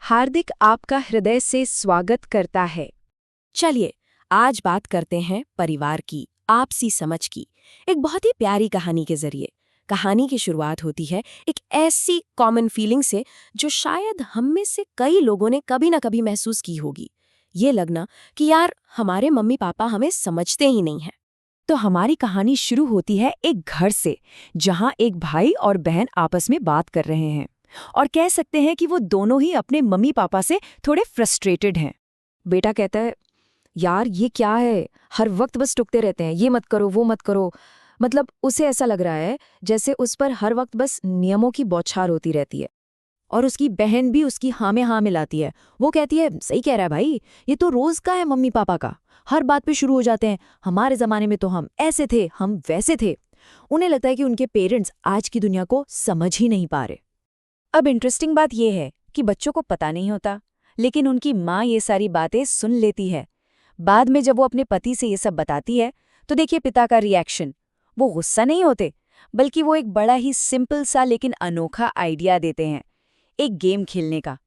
हार्दिक आपका हृदय से स्वागत करता है। चलिए आज बात करते हैं परिवार की, आपसी समझ की, एक बहुत ही प्यारी कहानी के जरिए। कहानी की शुरुआत होती है एक ऐसी कॉमन फीलिंग से जो शायद हम में से कई लोगों ने कभी ना कभी महसूस की होगी। ये लगना कि यार हमारे मम्मी पापा हमें समझते ही नहीं हैं। तो हमारी कहानी शुरू होती है एक घर से, जहां एक भाई और बहन आपस में बात कर रहे हैं और कह सकते हैं कि वो दोनों ही अपने मम्मी पापा से थोड़े फ्रस्ट्रेटेड हैं। बेटा कहता है, यार ये क्या है, हर वक्त बस टुकते रहते हैं, ये मत करो वो मत करो। मतलब उसे ऐसा लग रहा है जैसे उस पर हर वक्त बस नियमों की बौछार होती रहती है। और उसकी बहन भी उसकी हाँ में हाँ मिलाती है। वो कहती है, सही कह रहा है भाई, ये तो रोज का है मम्मी पापा का, हर बात पे शुरू हो जाते हैं, हमारे जमाने में तो हम ऐसे थे, हम वैसे थे। उन्हें लगता है कि उनके पेरेंट्स आज की दुनिया को समझ ही नहीं पा रहे। अब इंटरेस्टिंग बात यह है कि बच्चों को पता नहीं होता, लेकिन उनकी माँ ये सारी बातें सुन लेती है। बाद में जब वो अपने पति से ये सब बताती है तो देखिए पिता का रिएक्शन। वो गुस्सा नहीं होते, बल्कि वो एक बड़ा ही सिंपल सा लेकिन अनोखा आइडिया देते हैं, एक गेम खेलने का।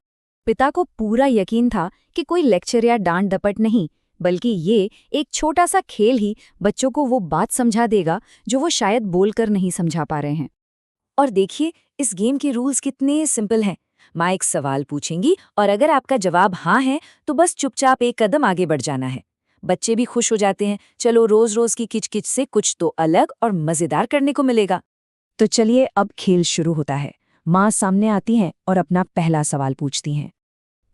पिता को पूरा यकीन था कि कोई लेक्चर या डांट डपट नहीं, बल्कि ये एक छोटा सा खेल ही बच्चों को वो बात समझा देगा जो वो शायद बोलकर नहीं समझा पा रहे हैं। और देखिए इस गेम के रूल्स कितने सिंपल हैं। माँ एक सवाल पूछेंगी और अगर आपका जवाब हाँ है तो बस चुपचाप एक कदम आगे बढ़ जाना है। बच्चे भी खुश हो जाते हैं, चलो रोज रोज की किचकिच से कुछ तो अलग और मजेदार करने को मिलेगा। तो चलिए अब खेल शुरू होता है। माँ सामने आती हैं और अपना पहला सवाल पूछती हैं।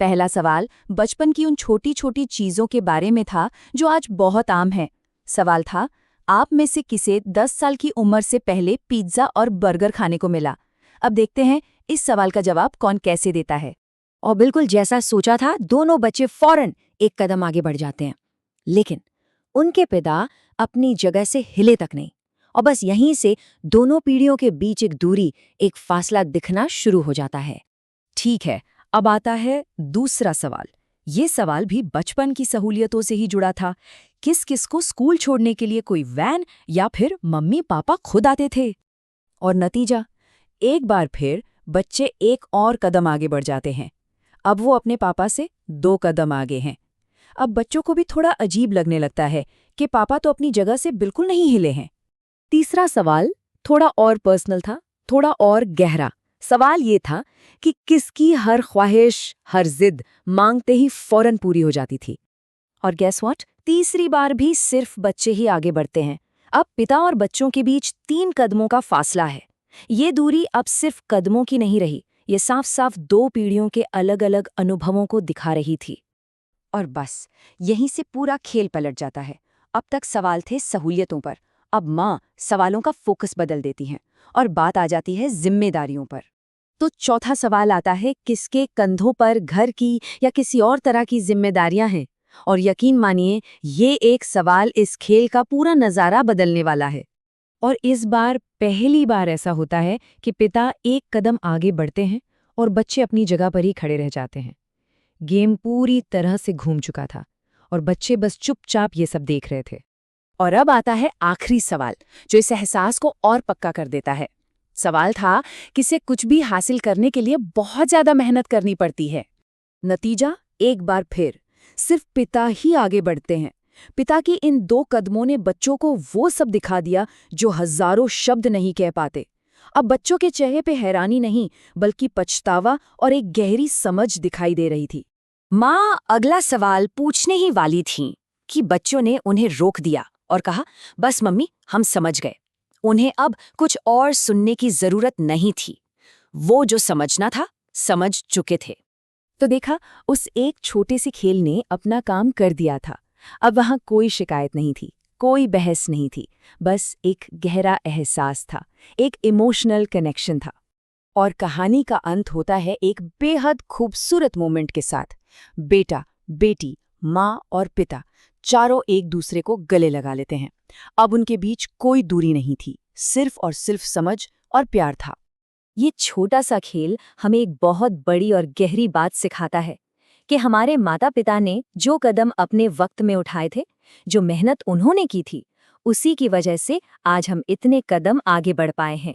पहला सवाल बचपन की उन छोटी छोटी चीजों के बारे में था जो आज बहुत आम है। सवाल था, आप में से किसे 10 साल की उम्र से पहले पिज्जा और बर्गर खाने को मिला? अब देखते हैं इस सवाल का जवाब कौन कैसे देता है। और बिल्कुल जैसा सोचा था, दोनों बच्चे फौरन एक कदम आगे बढ़ जाते हैं। लेकिन उनके पिता अपनी जगह से हिले तक नहीं, और बस यहीं से दोनों पीढ़ियों के बीच एक दूरी, एक फासला दिखना शुरू हो जाता है। ठीक है, अब आता है दूसरा सवाल। ये सवाल भी बचपन की सहूलियतों से ही जुड़ा था। किस किस को स्कूल छोड़ने के लिए कोई वैन या फिर मम्मी पापा खुद आते थे? और नतीजा, एक बार फिर बच्चे एक और कदम आगे बढ़ जाते हैं। अब वो अपने पापा से 2 कदम आगे हैं। अब बच्चों को भी थोड़ा अजीब लगने लगता है कि पापा तो अपनी जगह से बिल्कुल नहीं हिले हैं। तीसरा सवाल थोड़ा और पर्सनल था, थोड़ा और गहरा। सवाल ये था कि किसकी हर ख्वाहिश, हर जिद मांगते ही फौरन पूरी हो जाती थी। और गेस व्हाट, तीसरी बार भी सिर्फ बच्चे ही आगे बढ़ते हैं। अब पिता और बच्चों के बीच 3 कदमों का फासला है। ये दूरी अब सिर्फ कदमों की नहीं रही, ये साफ साफ 2 पीढ़ियों के अलग अलग अनुभवों को दिखा रही थी। और बस यहीं से पूरा खेल पलट जाता है। अब तक सवाल थे सहूलियतों पर, अब माँ सवालों का फोकस बदल देती हैं और बात आ जाती है जिम्मेदारियों पर। तो चौथा सवाल आता है, किसके कंधों पर घर की या किसी और तरह की जिम्मेदारियां हैं? और यकीन मानिए ये एक सवाल इस खेल का पूरा नज़ारा बदलने वाला है। और इस बार पहली बार ऐसा होता है कि पिता एक कदम आगे बढ़ते हैं और बच्चे अपनी जगह पर ही खड़े रह जाते हैं। गेम पूरी तरह से घूम चुका था और बच्चे बस चुपचाप ये सब देख रहे थे। और अब आता है आखिरी सवाल, जो इस एहसास को और पक्का कर देता है। सवाल था, किसे कुछ भी हासिल करने के लिए बहुत ज्यादा मेहनत करनी पड़ती है। नतीजा, एक बार फिर सिर्फ पिता ही आगे बढ़ते हैं। पिता की इन 2 कदमों ने बच्चों को वो सब दिखा दिया जो हजारों शब्द नहीं कह पाते। अब बच्चों के चेहरे पे हैरानी नहीं, बल्कि पछतावा और एक गहरी समझ दिखाई दे रही थी। माँ अगला सवाल पूछने ही वाली थीं कि बच्चों ने उन्हें रोक दिया और कहा, बस मम्मी हम समझ गए। उन्हें अब कुछ और सुनने की जरूरत नहीं थी। वो जो समझना था समझ चुके थे। तो देखा, उस एक छोटे से खेल ने अपना काम कर दिया था। अब वहां कोई शिकायत नहीं थी, कोई बहस नहीं थी, बस एक गहरा एहसास था, एक इमोशनल कनेक्शन था। और कहानी का अंत होता है एक बेहद खूबसूरत मोमेंट के साथ। बेटा, बेटी, माँ और पिता चारों एक दूसरे को गले लगा लेते हैं। अब उनके बीच कोई दूरी नहीं थी, सिर्फ और सिर्फ समझ और प्यार था। ये छोटा सा खेल हमें एक बहुत बड़ी और गहरी बात सिखाता है कि हमारे माता पिता ने जो कदम अपने वक्त में उठाए थे, जो मेहनत उन्होंने की थी, उसी की वजह से आज हम इतने कदम आगे बढ़ पाए हैं।